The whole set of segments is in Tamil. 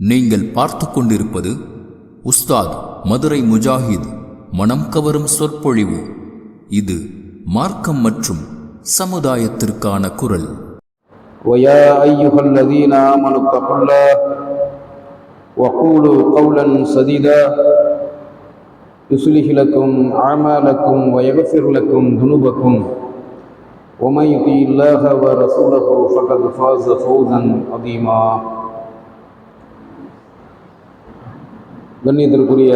நீங்கள் பார்த்து கொண்டிருப்பது உஸ்தாத் மதுரை முஜாஹித் மனம் கவரும் சொற்பொழிவு. இது மார்க்கம் மற்றும் சமுதாயத்திற்கான குரல். وَيَا أَيُّهَا الَّذِينَ آمَنُوا اتَّقُوا اللَّهَ وَقُولُوا قَوْلًا سَدِيدًا يُصْلِحْ لَكُمْ أَعْمَالَكُمْ وَيَغْفِرْ لَكُمْ ذُنُوبَكُمْ وَمَن يُطِعِ اللَّهَ وَرَسُولَهُ فَقَدْ فَازَ فَوْزًا عَظِيمًا. கண்ணியத்திற்குரிய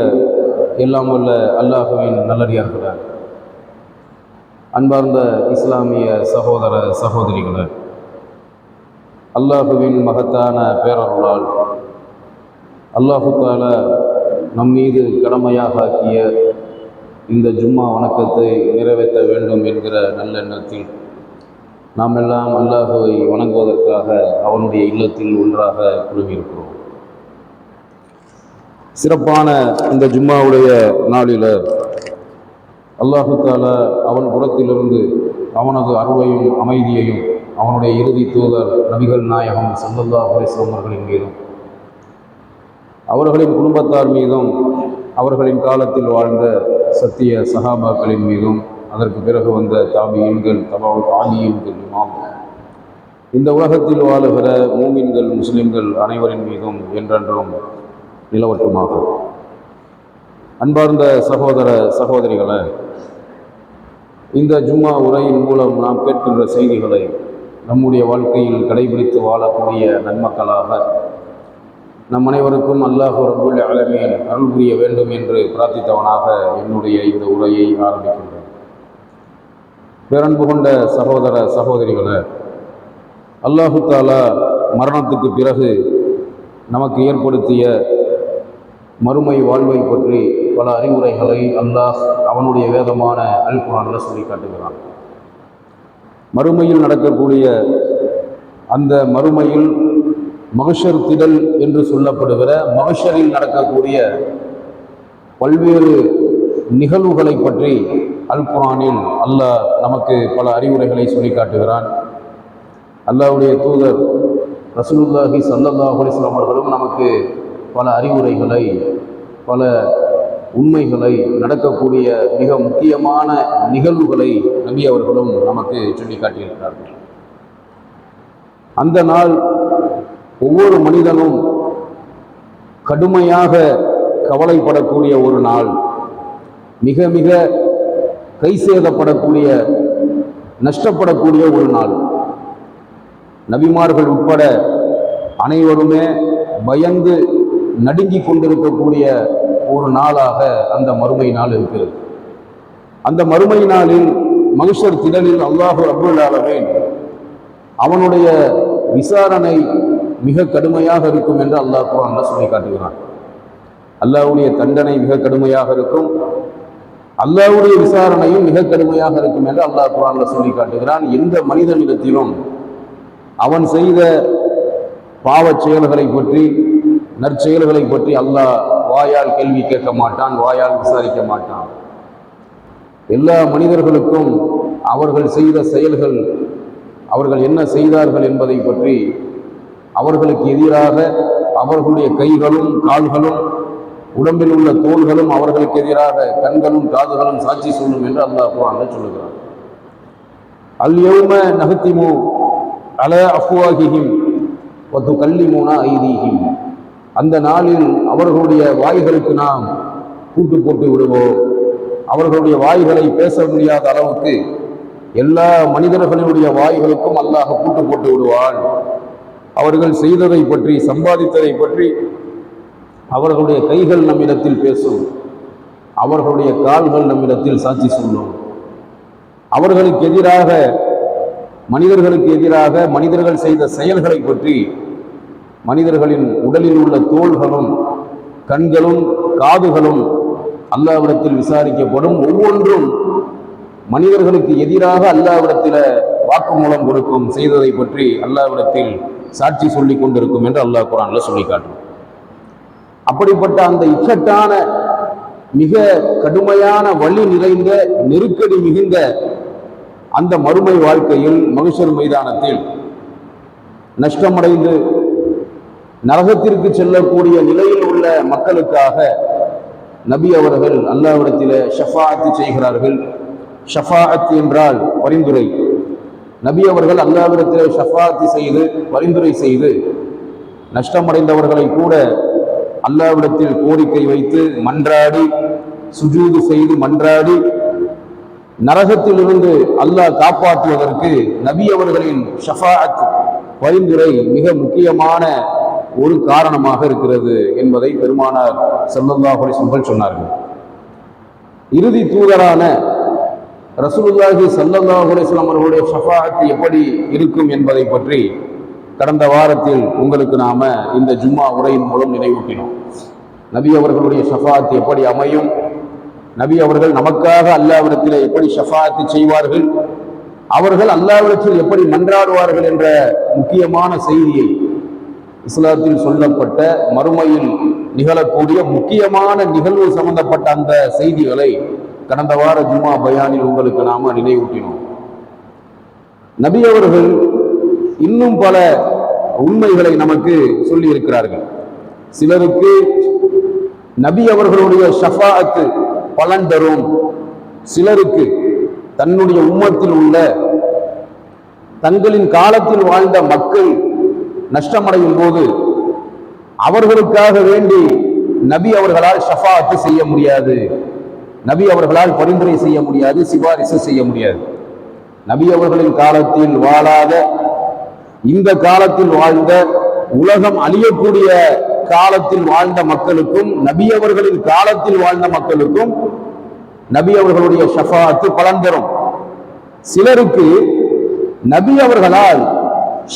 எல்லாம் வல்ல அல்லாஹுவின் நல்லடியார்களே, அன்பார்ந்த இஸ்லாமிய சகோதர சகோதரிகளே, அல்லாஹுவின் மகத்தான பேரருளால் அல்லாஹு தஆலா நம் மீது கடமையாக ஆக்கிய இந்த ஜும்மா வணக்கத்தை நிறைவேற்ற வேண்டும் என்கிற நல்லெண்ணத்தில் நாம் எல்லாம் அல்லாஹுவை வணங்குவதற்காக அவனுடைய இல்லத்தில் ஒன்றாக குழுமியிருக்கிறோம். சிறப்பான இந்த ஜும்மாவுடைய நாளில் அல்லாஹு தஆலா அவன் புறத்திலிருந்து அவனது அருளையும் அமைதியையும் அவனுடைய இறுதி தூதர் நபிகள் நாயகம் ஸல்லல்லாஹு அலைஹி வஸல்லம் அவர்களின் மீதும் அவர்களின் குடும்பத்தார் மீதும் அவர்களின் காலத்தில் வாழ்ந்த சத்திய சஹாபாக்களின் மீதும் அதற்கு பிறகு வந்த தாபியீன்கள் தபஉ தாபியீன்கள் இமாம் இந்த உலகத்தில் வாழுகிற மூமின்கள் முஸ்லிம்கள் அனைவரின் மீதும் என்றென்றும் நிலவட்டுமாக. அன்பார்ந்த சகோதர சகோதரிகளே, இந்த ஜும்மா உரையின் மூலம் நாம் கேட்கின்ற செய்திகளை நம்முடைய வாழ்க்கையில் கடைபிடித்து வாழக்கூடிய நன்மக்களாக நம் அனைவருக்கும் அல்லாஹ் ரப்புல் ஆலமீன் அருள் புரிய வேண்டும் என்று பிரார்த்தித்தவனாக என்னுடைய இந்த உரையை ஆரம்பிக்கின்றேன். பேரன்பு கொண்ட சகோதர சகோதரிகளே, அல்லாஹு தஆலா மரணத்துக்கு பிறகு நமக்கு ஏற்படுத்திய மறுமை வாழ்வை பற்றி பல அறிவுரைகளை அல்லாஹ் அவனுடைய வேதமான அல் குர்ஆனில் சொல்லி காட்டுகிறான். மறுமையில் நடக்கக்கூடிய அந்த மறுமையில் மஹ்ஷர் திடல் என்று சொல்லப்படுகிற மஹ்ஷரில் நடக்கக்கூடிய பல்வேறு நிகழ்வுகளை பற்றி அல் குர்ஆனில் அல்லாஹ் நமக்கு பல அறிவுரைகளை சொல்லி காட்டுகிறான். அல்லாஹ்வுடைய தூதர் ரசூலுல்லாஹி ஸல்லல்லாஹு அலைஹி வஸல்லம் அவர்களும் நமக்கு பல அறிவுரைகளை, பல உண்மைகளை, நடக்கக்கூடிய மிக முக்கியமான நிகழ்வுகளை நபி அவர்களும் நமக்கு சொல்லி காட்டியிருக்கிறார்கள். அந்த நாள் ஒவ்வொரு மனிதனும் கடுமையாக கவலைப்படக்கூடிய ஒரு நாள், மிக மிக கைசேதப்படக்கூடிய, நஷ்டப்படக்கூடிய ஒரு நாள். நபிமார்கள் உட்பட அனைவருமே பயந்து நடுங்கிக் கொண்டிருக்கக்கூடிய ஒரு நாளாக அந்த மறுமை நாள் இருக்கிறது. அந்த மறுமை நாளில் மஹ்ஷர் திடலில் அல்லாஹ் ரப்புல் ஆலமீன் அவனுடைய விசாரணை மிக கடுமையாக இருக்கும் என்று அல்லாஹ் குர்ஆனில் சொல்லி காட்டுகிறான். அல்லாஹ்வுடைய தண்டனை மிக கடுமையாக இருக்கும், அல்லாஹ்வுடைய விசாரணையும் மிக கடுமையாக இருக்கும் என்று அல்லாஹ் குர்ஆனில் சொல்லி காட்டுகிறான். எந்த மனிதனிடத்திலும் அவன் செய்த பாவச் செயல்களை பற்றி, நற்செயல்களை பற்றி அல்லாஹ் வாயால் கேள்வி கேட்க மாட்டான், வாயால் விசாரிக்க மாட்டான். எல்லா மனிதர்களுக்கும் அவர்கள் செய்த செயல்கள், அவர்கள் என்ன செய்தார்கள் என்பதை பற்றி, அவர்களுக்கு எதிராக அவர்களுடைய கைகளும் கால்களும் உடம்பில் உள்ள தோள்களும் அவர்களுக்கு எதிராக கண்களும் காதுகளும் சாட்சி சொல்லும் என்று அல்லாஹ் குர்ஆனில் சொல்லுகிறார். அல் யௌம நஹ்திமு அலா அஃப்வாஹிஹிம் வ துகல்லிமுனா ஐதீஹிம். அந்த நாளில் அவர்களுடைய வாய்களுக்கு நாம் பூட்டு போட்டு விடுவோம். அவர்களுடைய வாய்களை பேச முடியாத அளவுக்கு எல்லா மனிதர்களுடைய வாய்களுக்கும் அல்லாஹ் பூட்டு போட்டு விடுவான். அவர்கள் செய்ததை பற்றி, சம்பாதித்ததை பற்றி அவர்களுடைய கைகள் நம்மிடத்தில் பேசும், அவர்களுடைய கால்கள் நம்மிடத்தில் சாட்சி சொல்லும். அவர்களுக்கு எதிராக, மனிதர்களுக்கு எதிராக மனிதர்கள் செய்த செயல்களை பற்றி மனிதர்களின் உடலில் உள்ள தோள்களும் கண்களும் காதுகளும் அல்லாஹ்விடத்தில் விசாரிக்கப்படும். ஒவ்வொன்றும் மனிதர்களுக்கு எதிராக அல்லாஹ்விடத்தில் வாக்குமூலம் கொடுக்கும், செய்ததை பற்றி அல்லாஹ்விடத்தில் சாட்சி சொல்லி கொண்டிருக்கும் என்று அல்லாஹ் குர்ஆனில் சொல்லி காட்டும். அப்படிப்பட்ட அந்த இக்கட்டான, மிக கடுமையான, வலி நிறைந்த, நெருக்கடி மிகுந்த அந்த மறுமை வாழ்க்கையில் மஹ்ஷர் மைதானத்தில் நஷ்டமடைந்து நரகத்திற்கு செல்லக்கூடிய நிலையில் உள்ள மக்களுக்காக நபி அவர்கள் அல்லாஹ்விடத்தில் ஷஃபாஅத் செய்கிறார்கள். ஷஃபாஅத் என்றால் பரிந்துரை. நபி அவர்கள் அல்லாஹ்விடத்தில் ஷஃபாஅத் செய்து பரிந்துரை செய்து நஷ்டமடைந்தவர்களை கூட அல்லாஹ்விடத்தில் கோரிக்கை வைத்து மன்றாடி சுஜூது செய்து மன்றாடி நரகத்திலிருந்து அல்லாஹ் காப்பாற்றுவதற்கு நபி அவர்களின் ஷஃபாஅத் பரிந்துரை மிக முக்கியமான ஒரு காரணமாக இருக்கிறது என்பதை பெருமானார் ஸல்லல்லாஹு அலைஹி வஸல்லம் சொன்னார்கள். இறுதி தூதரான ரசூலுல்லாஹி ஸல்லல்லாஹு அலைஹி வஸல்லம் அவர்களுடைய ஷஃபாஅத் எப்படி இருக்கும் என்பதை பற்றி கடந்த வாரத்தில் உங்களுக்கு நாம இந்த ஜும்மா உரையின் மூலம் நினைவூட்டினோம். நபி அவர்களுடைய ஷஃபாஅத் எப்படி அமையும், நபி அவர்கள் நமக்காக அல்லாஹ்விடத்தில் எப்படி ஷஃபாஅத் செய்வார்கள், அவர்கள் அல்லாஹ்விடத்தில் எப்படி மன்றாடுவார்கள் என்ற முக்கியமான செய்தியை, இஸ்லாத்தில் சொல்லப்பட்ட மறுமையில் நிகழக்கூடிய முக்கியமான நிகழ்வு சம்பந்தப்பட்ட அந்த செய்திகளை கடந்த வார ஜும்மா பயானில் உங்களுக்கு நாம நினைவூட்டினோம். நபி அவர்கள் இன்னும் பல உண்மைகளை நமக்கு சொல்லி இருக்கிறார்கள். சிலருக்கு நபி அவர்களுடைய ஷஃபாஅத் பலன் தரும், சிலருக்கு தன்னுடைய உம்மத்தில் உள்ள தங்களின் காலத்தில் வாழ்ந்த மக்கள் நஷ்டமடையும் போது அவர்களுக்காக வேண்டி நபி அவர்களால் ஷஃபாஅத் செய்ய முடியாது, நபி அவர்களால் பரிந்துரை செய்ய முடியாது, சிபாரிசு செய்ய முடியாது. நபி அவர்களின் காலத்தில் வாழாத இந்த காலத்தில் வாழ்ந்த உலகம் அழியக்கூடிய காலத்தில் வாழ்ந்த மக்களுக்கும் நபி அவர்களின் காலத்தில் வாழ்ந்த மக்களுக்கும் நபி அவர்களுடைய ஷஃபாஅத் பலன் தரும். சிலருக்கு நபி அவர்களால்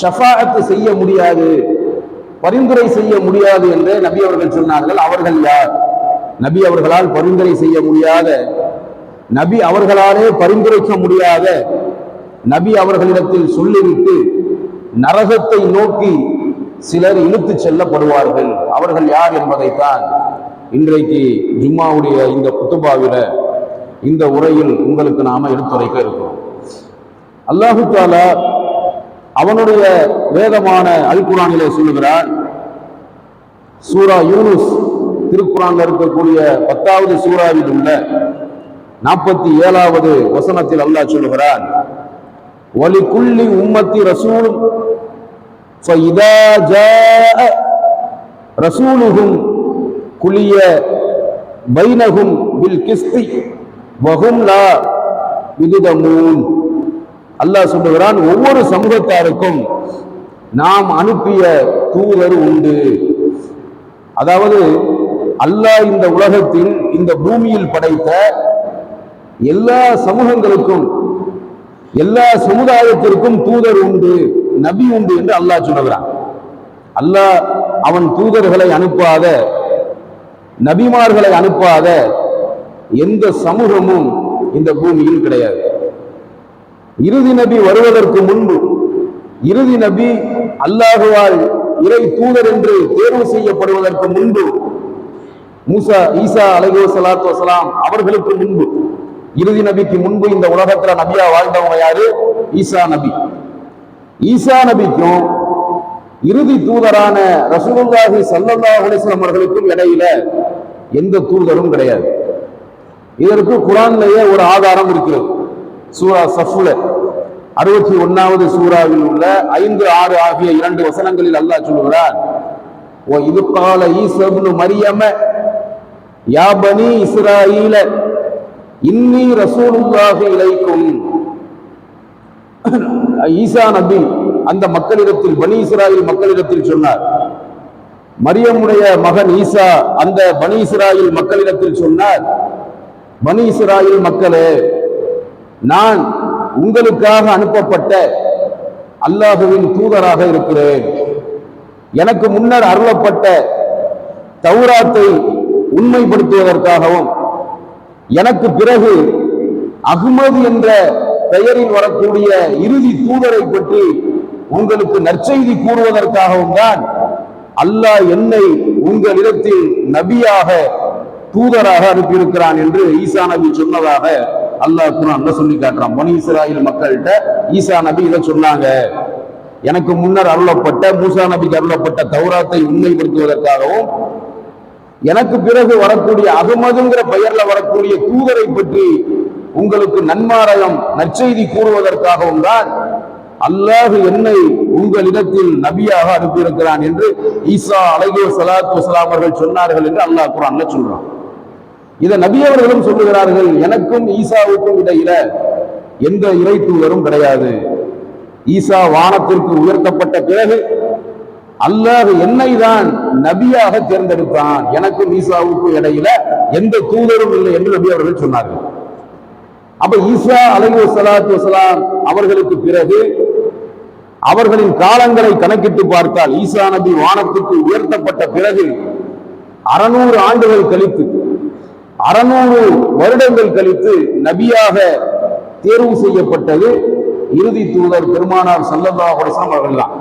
ஷஃபாஅத் செய்ய முடியாது, பரிந்துரை செய்ய முடியாது என்று நபி அவர்கள் சொன்னார்கள். அவர்கள் யார்? நபி அவர்களால் பரிந்துரை செய்ய முடியாத, நபி அவர்களாலே பரிந்துரைக்க முடியாத, நபி அவர்களிடத்தில் சொல்லிவிட்டு நரகத்தை நோக்கி சிலர் இழுத்து செல்லப்படுவார்கள். அவர்கள் யார் என்பதைத்தான் இன்றைக்கு ஜும்மாவுடைய இந்த குத்துபாவில இந்த உரையில் உங்களுக்கு நாம எடுத்துரைக்க இருக்கிறோம். அல்லாஹு தஆலா அவனுடைய வேதமான அல் குர்ஆனிலே சொல்லுகிறான். சூரா யூனுஸ் திருக்குர்ஆன்ல இருக்கக்கூடிய 10வது சூராவில் உள்ள 47வது வசனத்தில் அல்லாஹ் சொல்லுகிறான், வலிகுல்லி உம்மத்தி ரசூல் ஃபஇதா ஜாஅ ரசூலுஹும் குலிய பைனஹும் பில் கிஸ்தி வஹும் லா யுதுமூன். அல்லாஹ் சொல்லுகிறான், ஒவ்வொரு சமூகத்தாருக்கும் நாம் அனுப்பிய தூதர் உண்டு. அதாவது அல்லாஹ் இந்த உலகத்தில் இந்த பூமியில் படைத்த எல்லா சமூகங்களுக்கும் எல்லா சமுதாயத்திற்கும் தூதர் உண்டு, நபி உண்டு என்று அல்லாஹ் சொல்லுகிறான். அல்லாஹ் அவன் தூதர்களை அனுப்பாத, நபிமார்களை அனுப்பாத எந்த சமூகமும் இந்த பூமியில் கிடையாது. இறுதி நபி வருவதற்கு முன்பு, இறுதி நபி அல்லாஹுவால் இறை தூதர் என்று தேர்வு செய்யப்படுவதற்கு முன்பு, ஈசா அலைஹிஸ்ஸலாத்து வஸலாம் அவர்களுக்கு முன்பு, இறுதி நபிக்கு முன்பு இந்த உலகத்துல நபியா வாழ்ந்தவங்க யாரு? ஈசா நபி. ஈசா நபிக்கும் இறுதி தூதரான ரசூலுல்லாஹி ஸல்லல்லாஹு அலைஹி வஸல்லம் அவர்களுக்கும் இடையில எந்த தூதரும் கிடையாது. இதற்கு குர்ஆன்லயே ஒரு ஆதாரம் இருக்கிறது. சூரா ஸஃப்ல 61வது சூராவில் உள்ள 5, 6 ஆகிய 2 வசனங்களில் அல்லாஹ் சொல்லுகிறான், ஓ இது கால ஈசா இப்னு மரியம யா பனி இஸ்ராயீல இன்னி ரசூலுல்லாஹி இலைக்கும். ஈசா நபி அந்த மக்களிடத்தில், பனி இஸ்ராயீல் மக்களிடத்தில் சொன்னார். மரியமுடைய மகன் ஈசா அந்த பனி இஸ்ராயீல் மக்களிடத்தில் சொன்னார், பனி இஸ்ராயீல் மக்களே, நான் உங்களுக்காக அனுப்பப்பட்ட அல்லாஹுவின் தூதராக இருக்கிறேன். எனக்கு முன்னர் அருளப்பட்ட தௌராத்தை உண்மைப்படுத்துவதற்காகவும், எனக்கு பிறகு அஹ்மது என்ற பெயரில் வரக்கூடிய இறுதி தூதரை பற்றி உங்களுக்கு நற்செய்தி கூறுவதற்காகவும் தான் அல்லாஹ் என்னை உங்களிடத்தில் நபியாக தூதராக அனுப்பியிருக்கிறான் என்று ஈசா நபி சொன்னதாக அல்லாஹ் குர்ஆன்ல சொல்லி காட்டுறான். பனி இஸ்ராயீல் மக்கள்கிட்ட ஈசா நபி இதை சொன்னாங்க. எனக்கு முன்னர் அருளப்பட்ட மூசா நபிக்கு அருளப்பட்ட தௌராத்தை உண்மைப்படுத்துவதற்காகவும் எனக்கு பிறகு வரக்கூடிய அகமதுங்கிற பெயர்ல வரக்கூடிய தூதரை பற்றி உங்களுக்கு நன்மாராயம் நற்செய்தி கூறுவதற்காகவும் தான் அல்லாஹ் என்னை உங்களிடத்தில் நபியாக அனுப்பியிருக்கிறான் என்று ஈசா அலைஹிஸ்ஸலாத்து வஸலாம் அவர்கள் சொன்னார்கள் என்று அல்லாஹ் குர்ஆன்ல சொல்றான். இதை நபி அவர்களும் சொல்லுகிறார்கள், எனக்கும் ஈசாவுக்கும் இடையில எந்த இறை தூதரும் கிடையாது. ஈசா வானத்திற்கு உயர்த்தப்பட்ட பிறகு அல்லாஹ் என்னை தான் நபியாக தேர்ந்தெடுத்தான், எனக்கும் ஈசாவுக்கும் இடையில எந்த தூதரும் இல்லை என்று நபி அவர்கள் சொன்னார்கள். அப்ப ஈசா அலைஹிஸ்ஸலாத்து வஸலாம் அவர்களுக்கு பிறகு அவர்களின் காலங்களை கணக்கிட்டு பார்த்தால் ஈசா நபி வானத்துக்கு உயர்த்தப்பட்ட பிறகு 600 ஆண்டுகள் கழித்து 600 வருடங்கள் கழித்து நபியாக தேர்வு செய்யப்பட்டது இறுதி தூதர் பெருமானார் ஸல்லல்லாஹு அலைஹி வஸல்லம் அவர்கள் தான்.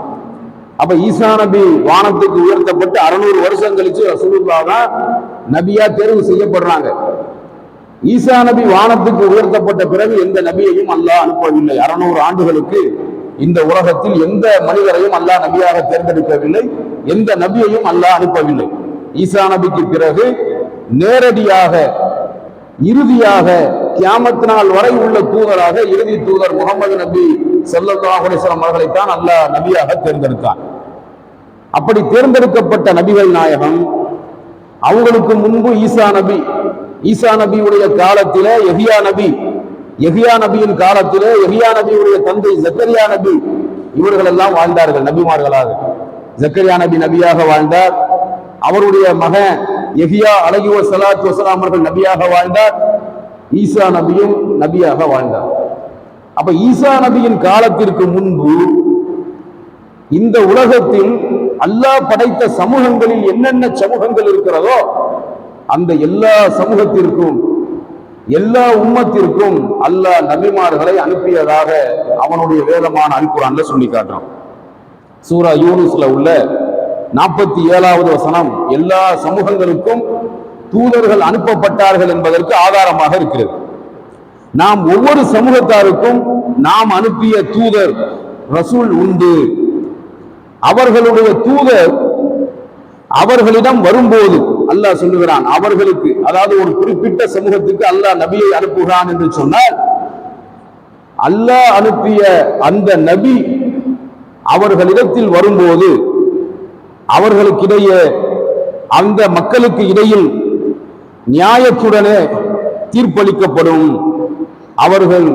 அப்ப ஈசா நபி வானத்துக்கு உயர்த்தப்பட்டு 600 வருஷம் கழிச்சு ரசூலுல்லாஹ் தான் நபியா தேர்வு செய்யப்படுறாங்க. ஈசா நபி வானத்துக்கு உயர்த்தப்பட்ட பிறகு எந்த நபியையும் அல்லாஹ் அனுப்பவில்லை. 600 ஆண்டுகளுக்கு இந்த உலகத்தில் எந்த மனிதரையும் அல்லாஹ் நபியாக தேர்ந்தெடுக்கவில்லை, எந்த நபியையும் அல்லாஹ் அனுப்பவில்லை. ஈசா நபிக்கு பிறகு நேரடியாக இறுதியாக கியாமத் நாள் வரை உள்ள தூதராக இறுதி தூதர் முகமது நபி ஸல்லல்லாஹு அலைஹி வஸல்லம் அவர்களைத்தான் அல்லாஹ் நபியாக தேர்ந்தெடுத்தான். அப்படி தேர்ந்தெடுக்கப்பட்ட நபிகள் நாயகம் அவங்களுக்கு முன்பு ஈசா நபியுடைய காலத்திலே யஹ்யா நபியின் காலத்திலே யஹ்யா நபியுடைய தந்தை ஜக்கரியா நபி இவர்கள் எல்லாம் வாழ்ந்தார்கள் நபிமார்களாக. ஜக்கரியா நபி நபியாக வாழ்ந்தார். அவருடைய மகன் யஹ்யா அலைஹிஸ்ஸலாத்து வஸலாம் அவர்கள் நபியாக வாழ்ந்தார். ஈசா நபியும் நபியாக வாழ்ந்தார். அப்ப ஈசா நபியின் காலத்திற்கு முன்பு இந்த உலகத்தில் அல்லாஹ் படைத்த சமூகங்களில் என்னென்ன சமூகங்கள் இருக்கிறதோ அந்த எல்லா சமூகத்திற்கும் எல்லா உம்மத்திற்கும் அல்லாஹ் நபிமார்களை அனுப்பியதாக அவனுடைய வேதமான அல் குர்ஆன்ல சொல்லி காட்டுறான். சூரா யூனுஸ்ல உள்ள 47வது வசனம் எல்லா சமூகங்களுக்கும் தூதர்கள் அனுப்பப்பட்டார்கள் என்பதற்கு ஆதாரமாக இருக்கிறது. நாம் ஒவ்வொரு சமூகத்தாருக்கும் நாம் அனுப்பிய தூதர் ரசூல் உண்டு. அவர்களுடைய தூதர் அவர்களிடம் வரும்போது அல்லாஹ் சொல்லுகிறான், அவர்களுக்கு அதாவது ஒரு குறிப்பிட்ட சமூகத்துக்கு அல்லாஹ் நபியை அனுப்புகிறான் என்று சொன்னால் அல்லாஹ் அனுப்பிய அந்த நபி அவர்களிடத்தில் வரும்போது அவர்களுக்கிடையே அந்த மக்களுக்கு இடையில் நியாயத்துடனே தீர்ப்பளிக்கப்படும். அவர்கள்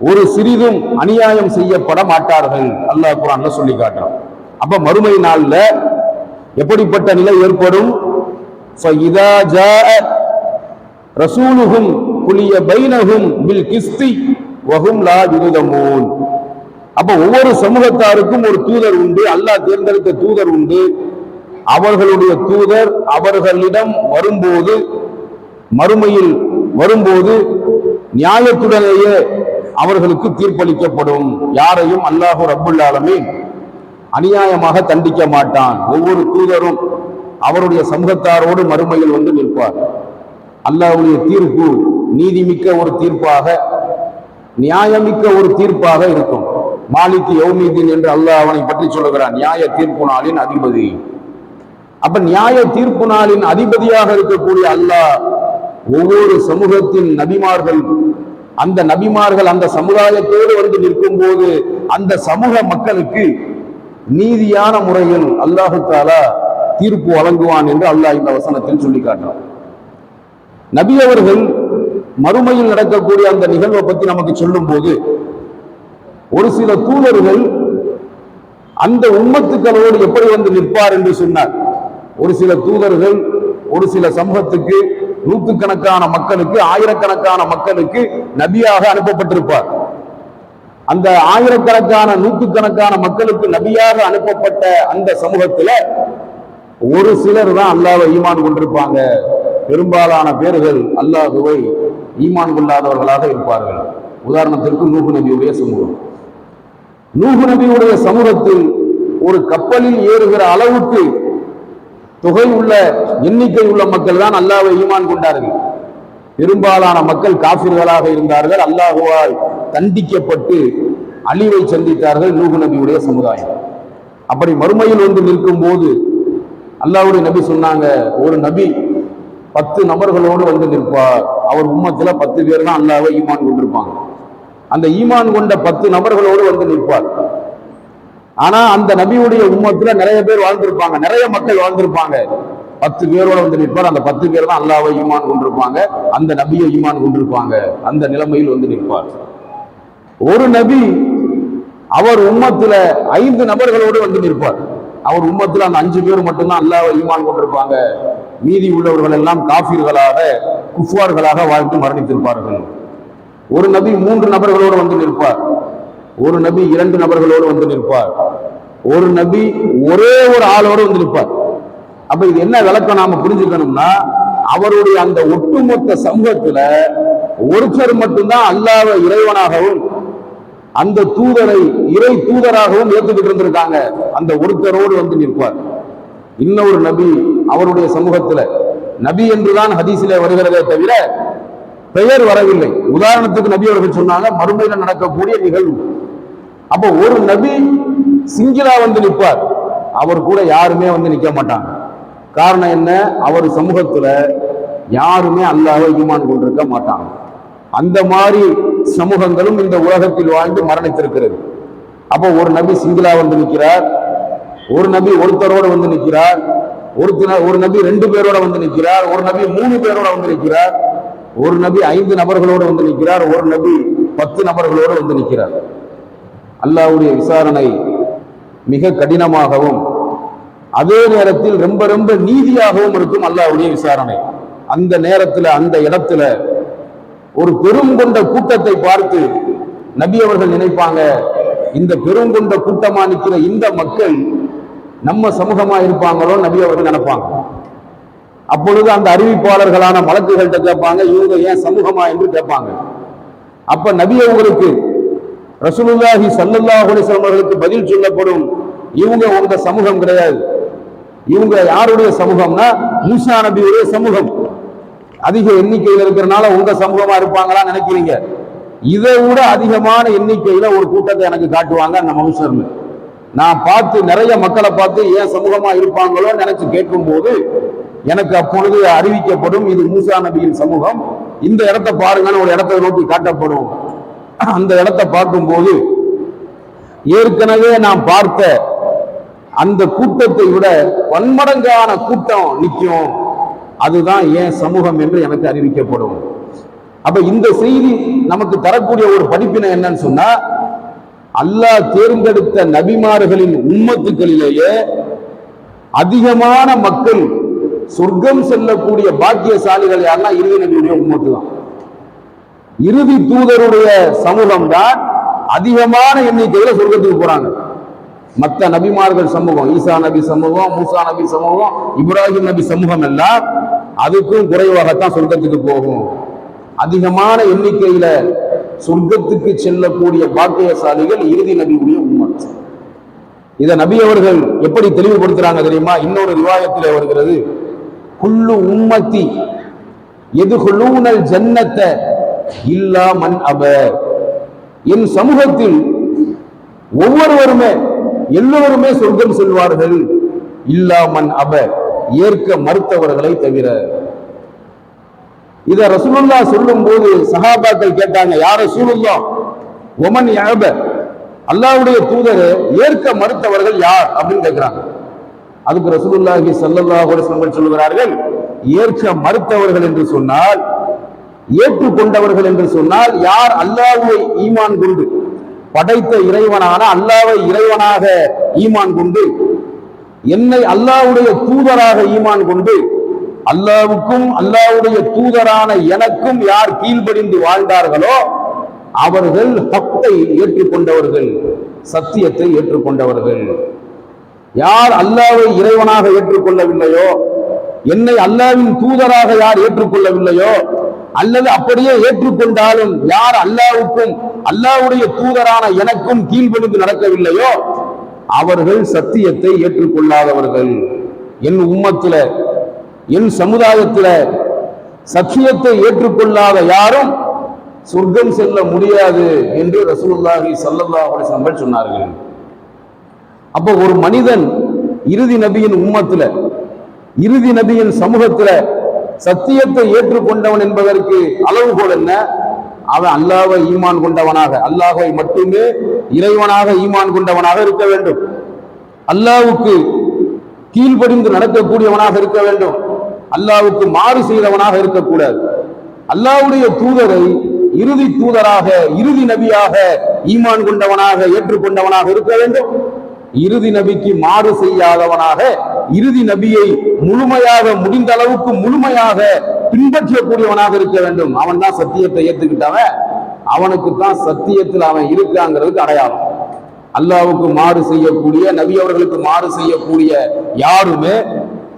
ஒரு சிறிதும் அநியாயம் செய்யப்பட மாட்டார்கள். அல்லாஹ் குர்ஆன்ல சொல்லி காட்டுறான். அப்ப மறுமை நாள்ல எப்படிப்பட்ட நிலை ஏற்படும்? فَإِذَا جَاءَ رَسُولُهُمْ قُضِيَ بَيْنَهُمْ بِالْقِسْطِ وَهُمْ لَا يُظْلَمُونَ. அப்ப ஒவ்வொரு சமூகத்தாருக்கும் ஒரு தூதர் உண்டு, அல்லாஹ் தேர்ந்தெடுத்த தூதர் உண்டு. அவர்களுடைய தூதர் அவர்களிடம் வரும்போது மறுமையில் வரும்போது நியாயத்துடனேயே அவர்களுக்கு தீர்ப்பளிக்கப்படும். யாரையும் அல்லாஹ் ரப்புல் ஆலமீன் அநியாயமாக தண்டிக்க மாட்டான். ஒவ்வொரு தூதரும் அவருடைய சமூகத்தாரோடு மறுமையில் வந்து நிற்பார். அல்லாஹ்வுடைய தீர்ப்பு நீதிமிக்க ஒரு தீர்ப்பாக நியாயமிக்க ஒரு தீர்ப்பாக இருக்கும். மாலிக் யௌமிதீன் என்று அல்லாஹ் அவனை பற்றி சொல்லுகிறான், நியாய தீர்ப்பு நாளின் அதிபதி. அப்ப நியாய தீர்ப்பு நாளின் அதிபதியாக இருக்கக்கூடிய அல்லாஹ் ஒவ்வொரு சமூகத்தின் நபிமார்கள் அந்த சமுதாயத்தோடு வந்து நிற்கும் போது அந்த சமூக மக்களுக்கு நீதியான முறையில் அல்லாஹு தஆலா தீர்ப்பு வழங்குவான் என்று அல்லாஹ் இந்த வசனத்தில் சொல்லி காட்டுறான். நபி அவர்கள் மறுமையில் நடக்கக்கூடிய அந்த நிகழ்வை பற்றி நமக்கு சொல்லும் போது ஒரு சில தூதர்கள் அந்த உம்மத்துக்களோடு எப்படி வந்து நிற்பார் என்று சொன்னார். ஒரு சில தூதர்கள் ஒரு சில சமூகத்துக்கு நூற்றுக்கணக்கான மக்களுக்கு ஆயிரக்கணக்கான மக்களுக்கு நபியாக அனுப்பப்பட்டிருப்பார். அந்த ஆயிரக்கணக்கான நூற்றுக்கணக்கான மக்களுக்கு நபியாக அனுப்பப்பட்ட அந்த சமூகத்துல ஒரு சிலர் தான் அல்லாஹ்வை ஈமான் கொண்டிருப்பாங்க. பெரும்பாலான பேர்கள் அல்லாஹ்வை ஈமான் கொள்ளாதவர்களாக இருப்பார்கள். உதாரணத்திற்கு நூஹ் நபியுடைய சமூகம். நூஹ் நபியுடைய சமூகத்தில் ஒரு கப்பலில் ஏறுகிற அளவுக்கு தொகை உள்ள எண்ணிக்கை உள்ள மக்கள் தான் அல்லாஹ்வை ஈமான் கொண்டார்கள். பெரும்பாலான மக்கள் காஃபிர்களாக இருந்தார்கள். அல்லாஹ்வால் தண்டிக்கப்பட்டு அழிவை சந்தித்தார்கள் நூஹ் நபியுடைய சமுதாயம். அப்படி மறுமையில் வந்து நிற்கும் போது அல்லாஹ்வுடைய நபி சொன்னாங்க, ஒரு நபி 10 நபர்களோடு வந்து நிற்பார். அவர் உம்மத்துல 10 பேர் தான் அல்லாஹ்வை ஈமான் கொண்டிருப்பாங்க. அந்த ஈமான் கொண்ட 10 நபர்களோடு வந்து நிற்பார். ஆனா அந்த நபியுடைய உம்மத்துல நிறைய பேர் வாழ்ந்திருப்பாங்க, நிறைய மக்கள் வாழ்ந்திருப்பாங்க. 10 பேரோட வந்து நிற்பார். அந்த 10 பேர் தான் அல்லாஹ்வை ஈமான் கொண்டிருப்பாங்க, அந்த நபியை ஈமான் கொண்டிருப்பாங்க. அந்த நிலைமையில் வந்து நிற்பார். ஒரு நபி அவர் உம்மத்துல 5 நபர்களோடு வந்து நிற்பார். அவர் உம்மத்துல அந்த 5 பேர் மட்டும்தான் அல்லாஹ்வை ஈமான் கொண்டிருப்பாங்க. மீதி உள்ளவர்கள் எல்லாம் காஃபிர்களாக, குஃபார்களாக வாழ்ந்து மரணித்திருப்பார்கள். ஒரு நபி 3 நபர்களோடு வந்து நிற்பார். ஒரு நபி 2 நபர்களோடு வந்து நிற்பார். ஒரு நபி ஒரே ஒரு ஆளோடு வந்து நிற்பார். அப்ப இது என்ன விளக்கம் நாம புரிஞ்சுக்கணும்னா, அவருடைய அந்த ஒட்டுமொத்த சமூகத்துல ஒருத்தர் மட்டும்தான் அல்லாஹ்வை இறைவனாகவும் அந்த தூதரை இறை தூதராகவும் ஏற்றுக்கிட்டு இருந்திருக்காங்க. அந்த ஒருத்தரோடு வந்து நிற்பார். இன்னொரு நபி அவருடைய சமூகத்துல நபி என்றுதான் ஹதீஸிலே வருகிறதே தவிர பெயர் வரவில்லை. உதாரணத்துக்கு நபி அவர்கள் சொன்னாங்க மறுமையில நடக்கக்கூடிய நிகழ்வு. அப்ப ஒரு நபி சிங்கிளா வந்து நிற்பார். அவர் கூட யாருமே வந்து நிற்க மாட்டாங்க. காரணம் என்ன? அவர் சமூகத்துல யாருமே அல்லாஹ்வை ஈமான் கொண்டிருக்க மாட்டாங்க. அந்த மாதிரி சமூகங்களும் இந்த உலகத்தில் வாழ்ந்து மரணித்திருக்கிறது. அப்போ ஒரு நபி சிங்கிளா வந்து நிற்கிறார், ஒரு நபி ஒருத்தரோடு வந்து நிற்கிறார், ஒரு நபி 2 பேரோட வந்து நிற்கிறார், ஒரு நபி 3 பேரோட வந்து நிற்கிறார், ஒரு நபி 5 நபர்களோடு வந்து நிற்கிறார், ஒரு நபி 10 நபர்களோடு வந்து நிற்கிறார். அல்லாஹ்வுடைய விசாரணை மிக கடினமாகவும் அதே நேரத்தில் ரொம்ப ரொம்ப நீதியாகவும் இருக்கும் அல்லாஹ்வுடைய விசாரணை. அந்த நேரத்தில் அந்த இடத்துல ஒரு பெரும் கொண்ட கூட்டத்தை பார்த்து நபி அவர்கள் நினைப்பாங்க, இந்த பெரும் கொண்ட கூட்டமா நிற்கிற இந்த மக்கள் நம்ம சமூகமா இருப்பாங்களோ நபி அவர்கள் நினைப்பாங்க. அப்பொழுது அந்த அறிவிப்பாளர்களான மலக்குகள்கிட்ட கேட்பாங்க, இவங்க ஏன் சமூகமா என்று கேட்பாங்க. அப்ப நபி அவர்களுக்கு ரசூலுல்லாஹி ஸல்லல்லாஹு அலைஹி வஸல்லம் அவர்களுக்கு பதில் சொல்லப்படும், இவங்க உங்க சமூகம் கிடையாது. இவங்க யாருடைய சமூகம்னா மூசா நபியுடைய சமூகம். அதிக எண்ணிக்கையில் இருக்கிறனால உங்க சமூகமா இருப்பாங்களா நினைக்கிறீங்க? இதை விட அதிகமான எண்ணிக்கையில ஒரு கூட்டத்தை எனக்கு காட்டுவாங்க அந்த மனுஷர்ல. நான் பார்த்து நிறைய மக்களை பார்த்து ஏன் சமூகமா இருப்பாங்களோ நினைச்சு கேட்கும் போது எனக்கு அப்பொழுது அறிவிக்கப்படும், இது மூசா நபியின் சமூகம், இந்த இடத்தை பாருங்கன்னு ஒரு இடத்தை நோக்கி காட்டப்படும். அந்த இடத்தை பார்க்கும்போது ஏற்கனவே நான் பார்த்த அந்த கூட்டத்தை விட பன்மடங்கான கூட்டம் நிற்கும். அதுதான் ஏன் சமூகம் என்று எனக்கு அறிவிக்கப்படும். அப்ப இந்த செய்தி நமக்கு தரக்கூடிய ஒரு படிப்பினை என்னன்னு சொன்னா, அல்லாஹ் தேர்ந்தெடுத்த நபிமார்களின் உம்மத்துக்களிலேயே அதிகமான மக்கள் சொர்க்கம் செல்லக்கூடிய பாக்கியசாலிகள் யாருன்னா இறுதி நபியுடைய உம்மத்து தான். இறுதி தூதருடைய சமூகம் தான் அதிகமான எண்ணிக்கையில சொர்க்கத்துக்கு போறாங்க. மற்ற நபிமார்கள் சமூகம், ஈசா நபி சமூகம், மூசா நபி சமூகம், இப்ராஹிம் நபி சமூகம் எல்லாம் அதுக்கும் குறைவாகத்தான் சொர்க்கத்துக்கு போகும். அதிகமான எண்ணிக்கையில சொர்க்கத்துக்கு செல்லக்கூடிய பாக்கியசாலிகள் இறுதி நபியுடைய உம்மத். இதை நபி அவர்கள் எப்படி தெளிவுபடுத்துறாங்க தெரியுமா? இன்னொரு ரிவாயத்திலே வருகிறது, குல்லு உம்மத்தி யதுகுலூனல் ஜன்னத்த இல்லா மன் அப. என் சமூகத்தில் ஒவ்வொருவருமே எல்லோருமே சொர்க்கம் செல்வார்கள், இல்லா மன் அப, ஏற்க மறுத்தவர்களை தவிர. இத ரசூலுல்லாஹ் சொல்லும் போது சஹாபாக்கள் கேட்டாங்க, யார் ரசூலுல்லாஹ் ஒமன் யஅப, அல்லாஹ்வுடைய தூதரே ஏற்க மறுத்தவர்கள் யார் அப்படின்னு கேட்கிறாங்க. அதுக்கு ரசூலுல்லாஹி ஸல்லல்லாஹு அலைஹி வஸல்லம் சொல்கிறார்கள், ஏற்க மறுத்தவர்கள் என்று சொன்னால், ஏற்றுக்கொண்டவர்கள் என்று சொன்னால் யார் அல்லாஹ்வை ஈமான் கொண்டு படைத்த இறைவனான அல்லாஹ்வை இறைவனாக ஈமான் கொண்டு, என்னை அல்லாஹ்வுடைய தூதராக ஈமான் கொண்டு, அல்லாஹ்வுக்கும் அல்லாஹ்வுடைய தூதரான எனக்கும் யார் கீழ்ப்படிந்து வாழ்ந்தார்களோ அவர்கள் ஹக்கை ஏற்றுக்கொண்டவர்கள், சத்தியத்தை ஏற்றுக்கொண்டவர்கள். யார் அல்லாஹ்வை இறைவனாக ஏற்றுக்கொள்ளவில்லையோ, என்னை அல்லாஹ்வின் தூதராக யார் ஏற்றுக்கொள்ளவில்லையோ, அல்லது அப்படியே ஏற்றுக்கொண்டாலும் யார் அல்லாஹ்வுக்கும் அல்லாஹ்வுடைய தூதரான எனக்கும் கீழ்ப்படிந்து நடக்கவில்லையோ அவர்கள் சத்தியத்தை ஏற்றுக்கொள்ளாதவர்கள். என் உம்மத்தில, என் சமுதாயத்தில சத்தியத்தை ஏற்றுக்கொள்ளாத யாரும் சொர்க்கம் செல்ல முடியாது என்று ரசூலுல்லாஹி ஸல்லல்லாஹு அலைஹி வஸல்லம் சொன்னார்கள். அப்போ ஒரு மனிதன் இறுதி நபியின் உம்மத்துல, இறுதி நபியின் சமூகத்துல சத்தியத்தை ஏற்றுக்கொண்டவன் என்பதற்கு அளவுகோல் என்ன? அவன் அல்லாஹ்வை ஈமான் கொண்டவனாக, அல்லாஹ்வை மட்டுமே இறைவனாக ஈமான் கொண்டவனாக இருக்க வேண்டும். அல்லாஹ்வுக்கு கீழ்ப்படிந்து நடக்கக்கூடியவனாக இருக்க வேண்டும். அல்லாஹ்வுக்கு மாறு செய்தவனாக இருக்கக்கூடாது. அல்லாஹ்வுடைய தூதரை இறுதி தூதராக, இறுதி நபியாக ஈமான் கொண்டவனாக, ஏற்றுக்கொண்டவனாக இருக்க வேண்டும். இறுதி நபிக்கு மாறு செய்யாதவனாக, இறுதி நபியை முழுமையாக, முடிந்த அளவுக்கு முழுமையாக பின்பற்றக்கூடியவனாக இருக்க வேண்டும். அவன் தான் சத்தியத்தை ஏற்றுக்கிட்டவன், அவனுக்கு தான் சத்தியத்தில் அவன் இருக்காங்கிறதுக்கு அடையாளம். அல்லாஹ்வுக்கு மாறு செய்யக்கூடிய, நபி அவர்களுக்கு மாறு செய்யக்கூடிய யாருமே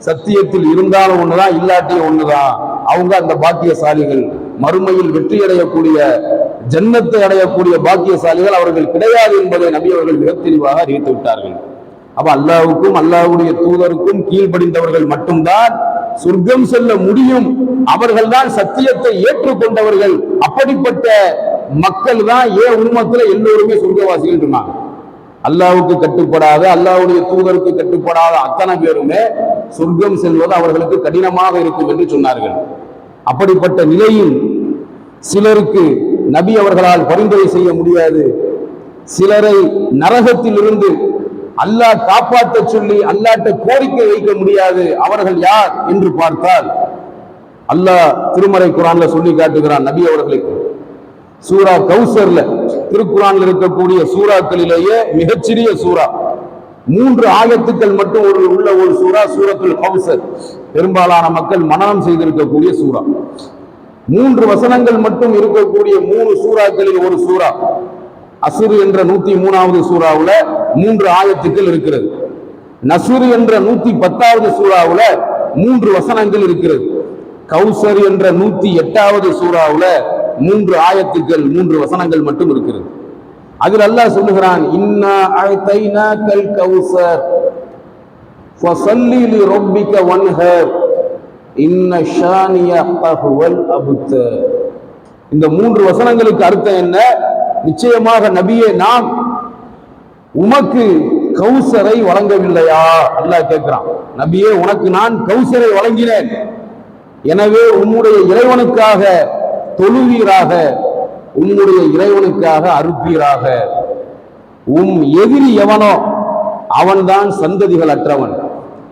சத்தியத்தில் இருந்தாலும் ஒண்ணுதான், இல்லாட்டியும் ஒண்ணுதான். அவங்க அந்த பாக்கியசாலிகள், மறுமையில் வெற்றி அடையக்கூடிய, ஜன்னத்தை அடையக்கூடிய பாக்கியசாலிகள் அவர்கள் கிடையாது என்பதை நபி அவர்கள் மிக தெளிவாக அறிவித்து விட்டார்கள். அப்ப அல்லாஹ்வுக்கும் அல்லாஹ்வுடைய தூதருக்கும் கீழ்ப்படிந்தவர்கள் மட்டும்தான் சொர்க்கம் செல்ல முடியும். அவர்கள் தான் சத்தியத்தை ஏற்றுக்கொண்டவர்கள். அப்படிப்பட்ட மக்கள் தான் ஏன் உம்மத்துல எல்லோருமே சொர்க்கவாசிகள் சொன்னாங்க. அல்லாஹ்வுக்கு கட்டுப்படாத, அல்லாஹ்வுடைய தூதருக்கு கட்டுப்படாத அத்தனை பேருமே சொர்க்கம் செல்வது அவர்களுக்கு கடினமாக இருக்கும் என்று சொன்னார்கள். அப்படிப்பட்ட நிலையில் சிலருக்கு நபி அவர்களால் பரிந்துரை செய்ய முடியாது. சிலரை நரகத்தில் இருந்து அல்லாஹ் காப்பாற்ற சொல்லி அல்லாஹ்ட்ட கோரிக்கை வைக்க முடியாது. அவர்கள் யார் என்று பார்த்தால், அல்லாஹ் திருமறை குர்ஆன்ல சொல்லி காட்டுகிறான் நபி அவர்களுக்கு. சூரா கௌசர்ல, திருக்குர்ஆன்ல இருக்கக்கூடிய சூறாக்களிலேயே மிகச்சிறிய சூரா, 3 ஆயத்துக்கள் மட்டும் உள்ள ஒரு சூரா, சூரத்துல் கௌசர். பெரும்பாலான மக்கள் மனனம் செய்திருக்கக்கூடிய சூரா. 3 வசனங்கள் மட்டும் இருக்கக்கூடிய 3 சூறாக்களில் ஒரு சூரா. அஸ்ர் என்ற 103வது சூறாவுல 3 ஆயத்துக்கள் இருக்கிறது. நஸ்ர் என்ற 110வது சூறாவுல 3 வசனங்கள் இருக்கிறது. கௌசர் என்ற 108வது சூறாவுல 3 ஆயத்துக்கள், 3 வசனங்கள் மட்டும் இருக்கிறது. அதில் அல்லாஹ் சொல்லுகிறான், இன்னா அஅதைனாக்கல் கௌசர் ஃபஸல்லி லிரப்பிக வன்ஹர் இன்ன ஷானியக ஹுவல் அப்தர். இந்த 3 வசனங்களுக்கு அர்த்தம் என்ன? நிச்சயமாக நபியே, நாம் உமக்கு கௌசரை வழங்கவில்லையா? அல்லாஹ் கேட்கிறான். நபியே, உனக்கு நான் கௌசரை வழங்கினேன், எனவே உம்முடைய இறைவனுக்காக தொழுவீராக, உம்முடைய இறைவனுக்காக அறுப்பீராக. எதிரி எவனோ அவன்தான் சந்ததிகள் அற்றவன்,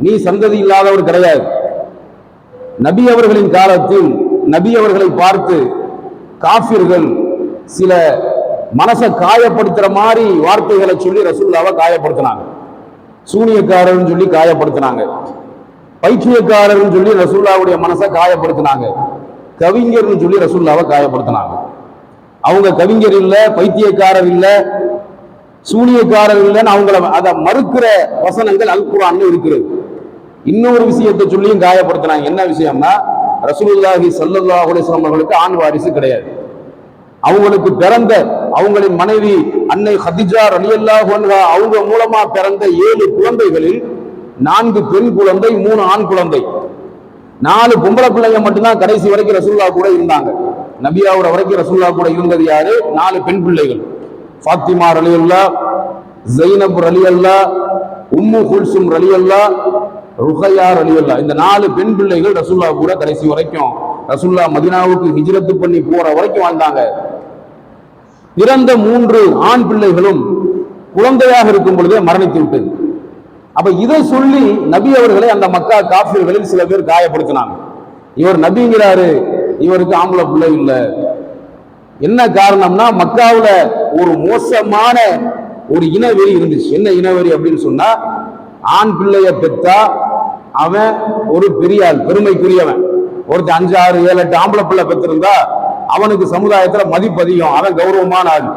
நீ சந்ததி இல்லாதவர் கிடையாது. நபி அவர்களின் காலத்தில் நபி அவர்களை பார்த்து காஃபிர்கள் சில மனசை காயப்படுத்துற மாதிரி வார்த்தைகளை சொல்லி ரசூலுல்லாவை காயப்படுத்தினாங்க. சூனியக்காரர்னு சொல்லி காயப்படுத்தினாங்க, பைத்தியக்காரர்னு சொல்லி ரசூலுல்லாவுடைய மனசை காயப்படுத்தினாங்க, கவிஞர்னு சொல்லி ரசூலுல்லாவை காயப்படுத்தினாங்க. அவங்க கவிஞர் இல்ல, பைத்தியக்காரர் இல்ல, சூனியக்காரர் இல்லைன்னு அவங்கள அதை மறுக்கிற வசனங்கள் அல் குர்ஆன்ல இருக்கிறது. இன்னொரு விஷயத்தை சொல்லியும் காயப்படுத்தினாங்க. என்ன விஷயம்னா, ரசூலுல்லாஹி ஸல்லல்லாஹு அலைஹி வஸல்லம் அவர்களுக்கு ஆண் வாரிசு கிடையாது. அவங்களுக்கு பிறந்த, அவங்களின் மனைவி அன்னை ஹதிஜா ரலியல்லாஹு அன்ஹா அவங்க மூலமா பிறந்த 7 குழந்தைகளில் 4 பெண் குழந்தை, 3 ஆண் குழந்தை. 4 பொம்பளை பிள்ளைங்க மட்டும்தான் கடைசி வரைக்கும் ரசூலுல்லாஹ் கூட இருந்தாங்க. நபியாவோட வரைக்கும் ரசூலுல்லாஹ் கூட இருந்தது யாரு? 4 பெண் பிள்ளைகள். ஃபாத்திமா ரலியல்லாஹ், ஜைனப் ரலியல்லாஹ், உம்மு குல்சும் ரலியல்லாஹ், ருஹையா ரலியல்லாஹ். இந்த 4 பெண் பிள்ளைகள் ரசூலுல்லாஹ் கூட கடைசி வரைக்கும், ரசூலுல்லாஹ் மதீனாவுக்கு ஹிஜ்ரத் பண்ணி போற வரைக்கும் வாழ்ந்தாங்க. பிறந்த 3 ஆண் பிள்ளைகளும் குழந்தையாக இருக்கும் பொழுதே மரணித்து விட்டது. அப்ப இதை சொல்லி நபி அவர்களை அந்த மக்கா காஃபிர்களில் சில பேர் காயப்படுத்தினாங்க. இவர் நபிங்கிறாரு, இவருக்கு ஆம்பளை பிள்ளை இல்லை. என்ன காரணம்னா, மக்காவுல ஒரு மோசமான ஒரு இனவெறி இருந்துச்சு. என்ன இனவெறி அப்படின்னு சொன்னா, ஆண் பிள்ளைய பெற்றா அவன் ஒரு பெரிய ஆள், பெருமைக்குரியவன். ஒருத்தர் 5, 6, 7, 8 ஆம்பளை பிள்ளை பெற்றிருந்தா அவனுக்கு சமுதாயத்துல மதிப்பு அதிகம், அவன் கௌரவமான ஆள்.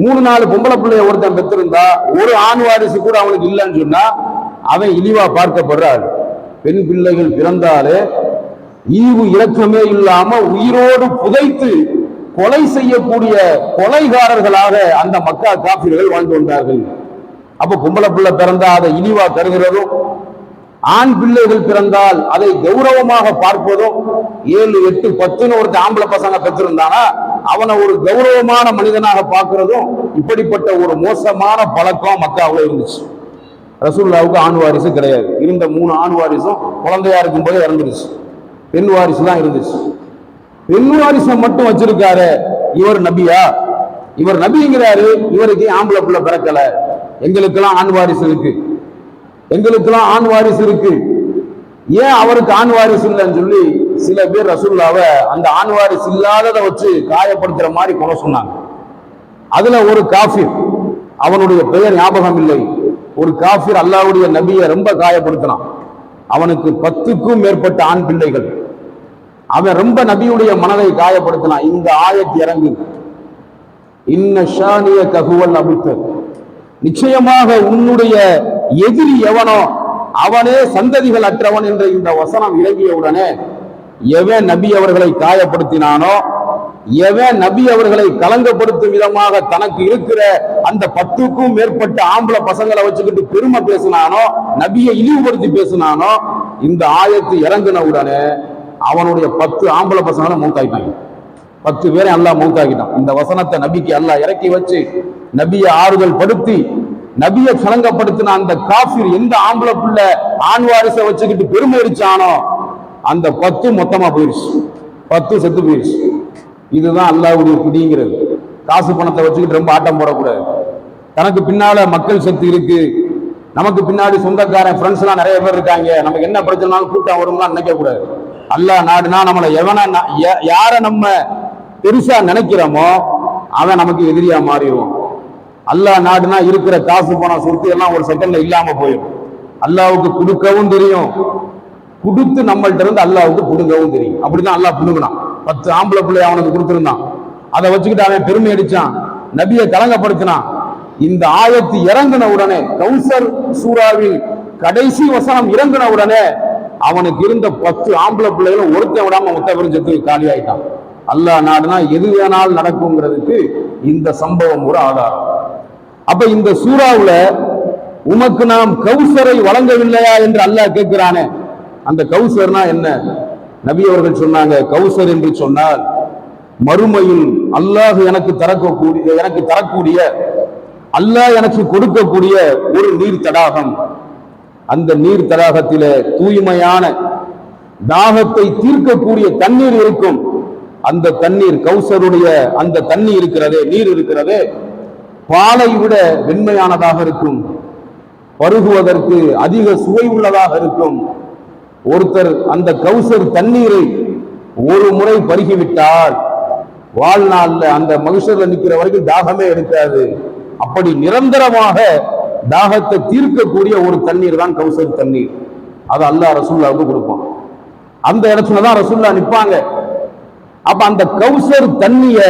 3, 4 பொம்பளை பிள்ளைய ஒருத்தன் பெற்றிருந்தா ஒரு ஆண் வாரிசு கூட அவனுக்கு இல்லைன்னு சொன்னா அவன் இழிவா பார்க்கப்படுறாள். பெண் பிள்ளைகள் பிறந்தாலே ஈவு இரக்கமே இல்லாம உயிரோடு புதைத்து கொலை செய்யக்கூடிய கொலைகாரர்களாக அந்த மக்கா காஃபிர்கள் வாழ்ந்து வந்தார்கள். அப்ப பொம்பளை பிள்ளை பிறந்தா அதை இழிவா கருதுறதும், ஆண் பிள்ளைகள் பிறந்தால் அதை கௌரவமாக பார்ப்பதும், 7, 8, 10 ஒருத்தர் ஆம்பளை பசங்க பெற்றிருந்தானா அவனை ஒரு கௌரவமான மனிதனாக பார்க்கிறதும் இப்படிப்பட்ட ஒரு மோசமான பழக்கம் மக்காவுல இருந்துச்சு. ரசூலுல்லாவுக்கு ஆண் வாரிசு கிடையாது. இருந்த 3 ஆண் வாரிசும் குழந்தையா இருக்கும் போதே இறந்துருச்சு. பெண் வாரிசு தான் இருந்துச்சு. பெண் வாரிசை மட்டும் வச்சிருக்காரு. இவர் நபியா? இவர் நபிங்கிறாரு, இவருக்கு ஆம்பளை பிள்ளை பிறக்கல. எங்களுக்கெல்லாம் ஆண் வாரிசு இருக்கு, எங்களுக்கெல்லாம் ஆண் வாரிசு இருக்கு, ஏன் அவருக்கு ஆண் வாரிசு இல்லைன்னு சொல்லி சில பேர் ரசூலுல்லாவை அந்த ஆண் வாரிசு இல்லாததை வச்சு காயப்படுத்துற மாதிரி கொலை சொன்னாங்க. அதுல ஒரு காஃபிர், அவனுடைய பெயர் ஞாபகம் இல்லை, ஒரு காஃபிர் அல்லாஹ்வுடைய நபியை ரொம்ப காயப்படுத்தினான். அவனுக்கு 10க்கும் மேற்பட்ட ஆண் பிள்ளைகள். அவன் ரொம்ப நபியுடைய மனதை காயப்படுத்தினான். இந்த ஆயத் இறங்கு, இன்ன ஷானிய கஹுவல் அபுத்தர், நிச்சயமாக உன்னுடைய எதிரி எவனோ அவனே சந்ததிகள் அற்றவன் என்ற இந்த வசனம் இறங்கியவுடனே எவன் நபி அவர்களை காயப்படுத்தினானோ, எவன் நபி அவர்களை கலங்கப்படுத்தும் விதமாக தனக்கு இருக்கிற அந்த 10க்கும் மேற்பட்ட ஆம்பளை பசங்களை வச்சுக்கிட்டு பெருமை பேசினானோ, நபியை இழிவுபடுத்தி பேசினானோ, இந்த ஆயத்து இறங்கின உடனே அவனுடைய 10 ஆம்பளை பசங்களை மௌத்தாக்கிட்டாங்க. 10 பேரை அல்லாஹ் மௌத்தாக்கிட்டான். இந்த வசனத்தை நபிக்கு அல்லாஹ் இறக்கி வச்சு நபியை ஆறுதல் படுத்தி நபியை கலங்கப்படுத்தின அந்த காஃபிர் எந்த ஆம்பளை பிள்ளை ஆண் வாரிசை வச்சுக்கிட்டு பெருமை அடிச்சானோ அந்த 10 மொத்தமா போயிடுச்சு. 10 செத்து போயிடுச்சு. இதுதான் அல்லாஹ்வுடைய பிடிங்கிறது. காசு பணத்தை வச்சுக்கிட்டு ரொம்ப ஆட்டம் போடக்கூடாது. தனக்கு பின்னால மக்கள் சக்தி இருக்கு, நமக்கு பின்னாடி சொந்தக்காரன் ஃப்ரெண்ட்ஸ் எல்லாம் நிறைய பேர் இருக்காங்க, நமக்கு என்ன பிரச்சனைனாலும் கூட்டம் வரும்லாம் நினைக்க கூடாது. அல்லாஹ் நாடுனா நம்மளை யாரை நம்ம பெருசா நினைக்கிறோமோ அவன் நமக்கு எதிரியா மாறிடுவோம். அல்லாஹ் நாடுனா இருக்கிற காசு பணம் சொத்து எல்லாம் ஒரு செகண்ட்ல இல்லாம போயிடும். அல்லாஹ்வுக்கு கொடுக்கவும் தெரியும், கொடுத்து நம்மள்ட்ட இருந்து அல்லாஹ்வுக்கு புடுங்கவும் தெரியும். அப்படிதான் அல்லாஹ் புடுங்கினான். 10 ஆம்பளை பிள்ளை அவனுக்கு கொடுத்திருந்தான். அதை வச்சுக்கிட்டு அவன் பெருமை அடிச்சான், நபியை கலங்கப்படுத்தினான். இந்த ஆயத்து இறங்கின உடனே, கௌசர் சூராவில் கடைசி வசனம் இறங்கின உடனே அவனுக்கு இருந்த 10 ஆம்பளை பிள்ளைகளும் ஒருத்தன் விடாம மொத்த பேரும் செத்து காலி ஆயிட்டான். அல்லாஹ் நாடுனா எது வேணாலும் நடக்குங்கிறதுக்கு இந்த சம்பவம் ஒரு ஆதாரம். அப்ப இந்த சூறாவுல உமக்கு நாம் கௌசரை வழங்கவில்லையா என்று அல்லாஹ் கேட்கிறானே, அந்த கௌசர்னா என்ன? நபி அவர்கள் சொன்னாங்க, கௌசர் என்று சொன்னால் மறுமையில் அல்லாஹ் எனக்கு தரக்கூடிய அல்லாஹ் எனக்கு கொடுக்கக்கூடிய ஒரு நீர் தடாகம். அந்த நீர் தடாகத்திலே தூய்மையான தாகத்தை தீர்க்கக்கூடிய தண்ணீர் இருக்கும். அந்த தண்ணீர், கௌசருடைய அந்த தண்ணி இருக்கிறதே, நீர் இருக்கிறதே, பாலை விட வெண்மையானதாக இருக்கும், பருகுவதற்கு அதிக சுவை உள்ளதாக இருக்கும். ஒருத்தர் அந்த கௌசர் தண்ணீரை ஒரு முறை பருகிவிட்டால் வாழ்நாள்ல அந்த மகிஷர்ல நிற்கிற வரைக்கும் தாகமே எடுக்காது. அப்படி நிரந்தரமாக தாகத்தை தீர்க்கக்கூடிய ஒரு தண்ணீர் தான் கௌசர் தண்ணீர். அது அல்லாஹ் ரசூலுல்லாவுக்கு கொடுப்பான். அந்த இடத்துலதான் ரசூலுல்லாஹ் நிற்பாங்க. அப்ப அந்த கௌசர் தண்ணிய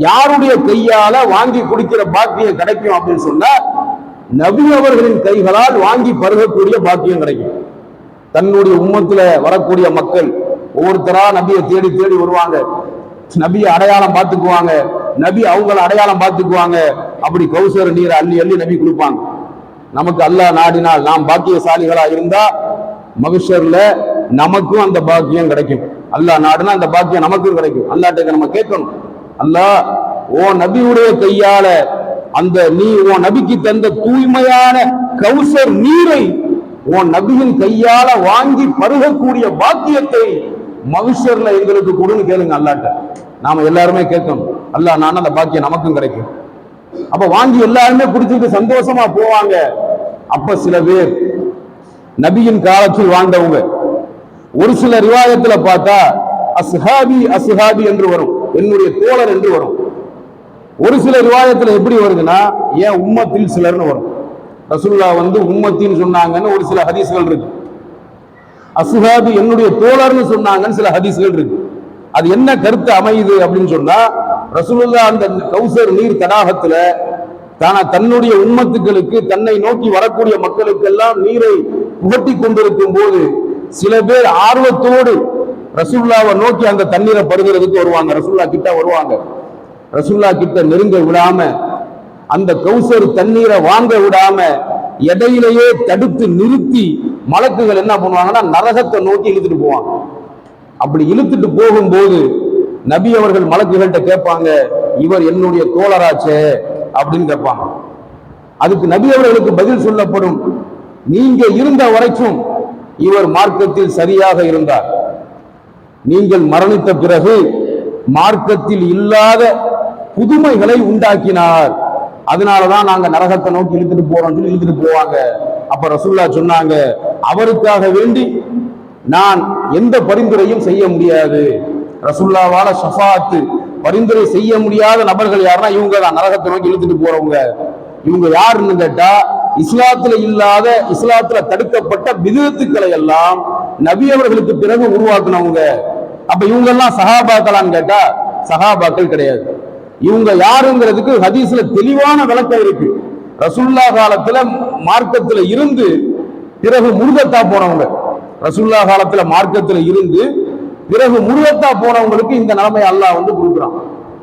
யாருடைய கையால வாங்கி குடிக்கிற பாக்கியம் கிடைக்கும் அப்படின்னு சொன்னா, நபி அவர்களின் கைகளால் வாங்கி பருகக்கூடிய பாக்கியம் கிடைக்கும். தன்னுடைய உம்மத்துல வரக்கூடிய மக்கள் ஒவ்வொருத்தரா நபியை தேடி தேடி வருவாங்க, நபியை அடையாளம் பார்த்துக்குவாங்க, நபி அவங்கள அடையாளம் பார்த்துக்குவாங்க. அப்படி கௌசர் நீரை அள்ளி அள்ளி நபி கொடுப்பாங்க. நமக்கு அல்லாஹ் நாடினால் நாம் பாக்கியசாலிகளா இருந்தா மகிஷர்ல நமக்கும் அந்த பாக்கியம் கிடைக்கும். அல்லாஹ் நாடுனா அந்த பாக்கியம் நமக்கும் கிடைக்கும். அல்லாஹ்ட்ட நம்ம கேட்கணும், அல்லாஹ் ஓ நபியுடைய கையால அந்த நீ உன் நபிக்கு தந்த தூய்மையான கௌசர் நீரை உன் நபியின் கையால வாங்கி பருகக்கூடிய பாக்கியத்தை மகிஷர்ல எங்களுக்கு கொடுன்னு கேளுங்க அல்லாஹ்ட்ட. நாம எல்லாருமே கேட்கணும், அல்லாஹ் நான் அந்த பாக்கியம் நமக்கும் கிடைக்கும். அப்ப வாங்கி எல்லாருமே குடிச்சிட்டு சந்தோஷமா போவாங்க. அப்ப சில பேர் நபியின் காலத்தில் வாழ்ந்தவங்க, ஒரு சில ரிவாயத்துல பார்த்தா அஸ்ஹாபி அஸ்ஹாபி என்று வரும், என்னுடைய தோழர் என்று வரும். ஒரு சில ரிவாயத்துல எப்படி வருதுன்னா ஏன் உம்மத்தில் சிலர்னு வரும். ரசூலுல்லாஹ் உம்மத்தின்னு சொன்னாங்கன்னு ஒரு சில ஹதீஸ்கள் இருக்கு. அஸ்ஹாபி என்னுடைய தோழர்னு சொன்னாங்கன்னு சில ஹதீஸ்கள் இருக்கு. அது என்ன கருத்து அமையுது அப்படின்னு சொன்னா, ரசூலுல்லாஹ் அந்த கௌசர் நீர் தடாகத்துல தன்னுடைய உம்மத்துக்களுக்கு, தன்னை நோக்கி வரக்கூடிய மக்களுக்கு எல்லாம் நீரை புகட்டி கொண்டிருக்கும் போது சில பேர் ஆர்வத்தோடு ரசூலுல்லாஹ்வை நோக்கி அந்த தண்ணீரை பருகிறதுக்கு வருவாங்க. ரசூலுல்லாஹ் கிட்ட வருவாங்க. ரசூலுல்லாஹ் கிட்ட நெருங்க விடாம, அந்த கௌசர் தண்ணீரை வாங்க விடாம இடையிலேயே தடுத்து நிறுத்தி மலக்குகள் என்ன பண்ணுவாங்கன்னா நரகத்தை நோக்கி இழுத்துட்டு போவாங்க. அப்படி இழுத்துட்டு போகும்போது நபி அவர்கள் மலக்குகள்கிட்ட கேட்பாங்க, இவர் என்னுடைய தோழராச்சே அப்படின்னு கேட்பாங்க. அதுக்கு நபி அவர்களுக்கு பதில் சொல்லப்படும், நீங்க இருந்த வரைக்கும் இவர் மார்க்கத்தில் சரியாக இருந்தார், நீங்கள் மரணித்த பிறகு மார்க்கத்தில் இல்லாத புதுமைகளை உண்டாக்கினார், அதனாலதான் நாங்க நரகத்தை நோக்கி இழுத்துட்டு போறோம் சொல்லி இழுத்துட்டு போவாங்க. அப்ப ரசூல்லா சொன்னாங்க, அவருக்காக வேண்டி நான் எந்த பரிந்துரையும் செய்ய முடியாது. ரசூல்லாவால ஷஃபாஅத்து பரிந்துரை செய்ய முடியாத நபர்கள் யாருன்னா இவங்க தான், நரகத்தை நோக்கி இழுத்துட்டு போறவங்க. இவங்க யாருன்னு கேட்டா, இஸ்லாத்துல இல்லாத, இஸ்லாத்துல தடுக்கப்பட்ட பிதுஅத்துக்களை எல்லாம் நபி அவர்களுக்கு பிறகு உருவாக்குனவங்க. அப்ப இவங்க எல்லாம் சஹாபாக்களான்னு கேட்டா சஹாபாக்கள் கிடையாது. இவங்க யாருங்கிறதுக்கு ஹதீஸ்ல தெளிவான விளக்கம் இருக்கு. ரசூல்லா காலத்துல மார்க்கத்துல இருந்து பிறகு முருகத்தா போனவங்க, ரசூல்லா காலத்துல மார்க்கத்துல இருந்து பிறகு முருகத்தா போனவங்களுக்கு இந்த நிலைமை அல்லாஹ் கொடுக்குறான்.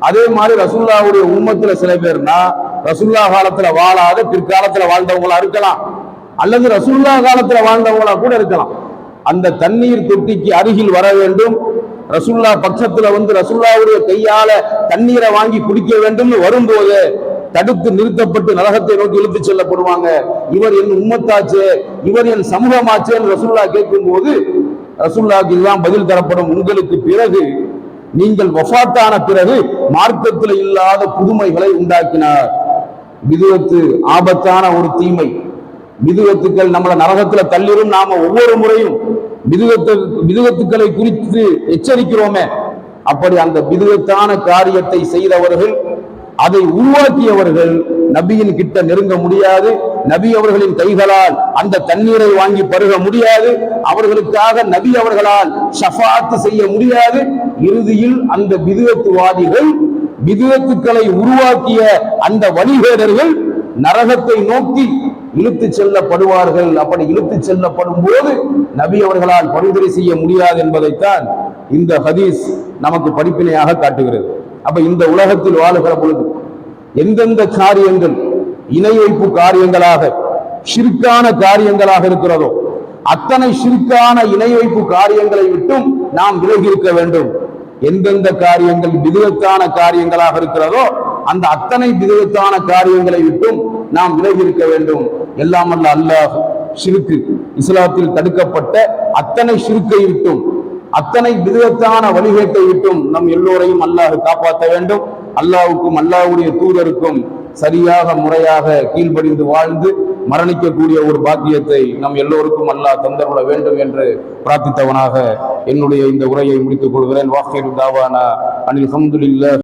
அதே மாதிரி ரசூல்லாவுடைய உம்மத்துல சில பேர்னா ரசூல்லா காலத்துல வாழாத பிற்காலத்துல வாழ்ந்தவங்களா இருக்கலாம், அல்லது ரசூல்லா காலத்துல வாழ்ந்தவங்களா கூட இருக்கலாம். அந்த தண்ணீர் தொட்டிக்கு அருகில் வர வேண்டும், ரசூல்லா பட்சத்துல ரசூல்லாவுடைய கையால தண்ணீரை வாங்கி குடிக்க வேண்டும் வரும்போது தடுத்து நிறுத்தப்பட்டு நரகத்தை நோக்கி இழுத்து செல்லப்படுவாங்க. இவர் என் உம்மத்தாச்சே, இவர் என் சமூகமாச்சேன்னு ரசூல்லா கேட்கும் போது ரசூல்லாவுக்கு இதுதான் பதில் தரப்படும், உங்களுக்கு பிறகு நீங்கள் வஃபாத்தான பிறகு மார்க்கத்தில் இல்லாத புதுமைகளை உண்டாக்கினார். பிதுஅத்து ஆபத்தான ஒரு தீமை. பிதுஅத்துக்கள் நம்மள நரகத்துல தள்ளிரும். நாம ஒவ்வொரு முறையும் பிதுஅத்துக்களை குறித்து எச்சரிக்கிறோமே, அப்படி அந்த பிதுஅத்தான காரியத்தை செய்தவர்கள், அதை உருவாக்கியவர்கள் நபியின் கிட்ட நெருங்க முடியாது, நபி அவர்களின் கைகளால் அந்த தண்ணீரை வாங்கி பருக முடியாது, அவர்களுக்காக நபி அவர்களால் ஷஃபாஅத் செய்ய முடியாது. இறுதியில் அந்த பிதுஅத்துவாதிகள், பிதுஅத்துக்களை உருவாக்கிய அந்த வழிகேடர்கள் நரகத்தை நோக்கி இழுத்து செல்லப்படுவார்கள். அப்படி இழுத்து செல்லப்படும் போது நபி அவர்களால் பரிந்துரை செய்ய முடியாது என்பதைத்தான் இந்த ஹதீஸ் நமக்கு படிப்பினையாக காட்டுகிறது. அப்ப இந்த உலகத்தில் வாழுகிற பொழுது எந்தெந்த காரியங்கள் இணை வைப்பு காரியங்களாக, ஷிர்கான காரியங்களாக இருக்கிறதோ அத்தனை ஷிர்கான இணை வைப்பு காரியங்களை விட்டும் நாம் விலகி இருக்க வேண்டும். எந்தெந்த காரியங்கள் பிதுஅத்தான காரியங்களாக இருக்கிறதோ அந்த அத்தனை பிதுஅத்தான காரியங்களை விட்டும் நாம் விலகி இருக்க வேண்டும். எல்லாம் அல்ல அல்லாஹ் ஷிர்க், இஸ்லாத்தில் தடுக்கப்பட்ட அத்தனை ஷிர்க்கை விட்டும், அத்தனை பிதுஅத்தான வழிகேட்டை விட்டும் நம் எல்லோரையும் அல்லாஹ் காப்பாற்ற வேண்டும். அல்லாஹ்வுக்கும் அல்லாஹ்வுடைய தூதருக்கும் சரியாக முறையாக கீழ்ப்படிந்து வாழ்ந்து மரணிக்கக்கூடிய ஒரு பாக்கியத்தை நம் எல்லோருக்கும் அல்லாஹ் தந்தருள வேண்டும் என்று பிரார்த்தித்தவனாக என்னுடைய இந்த உரையை முடித்துக் கொள்கிறேன். வாஹிரு தாவானா அனில் ஹம்துலில்லாஹ்.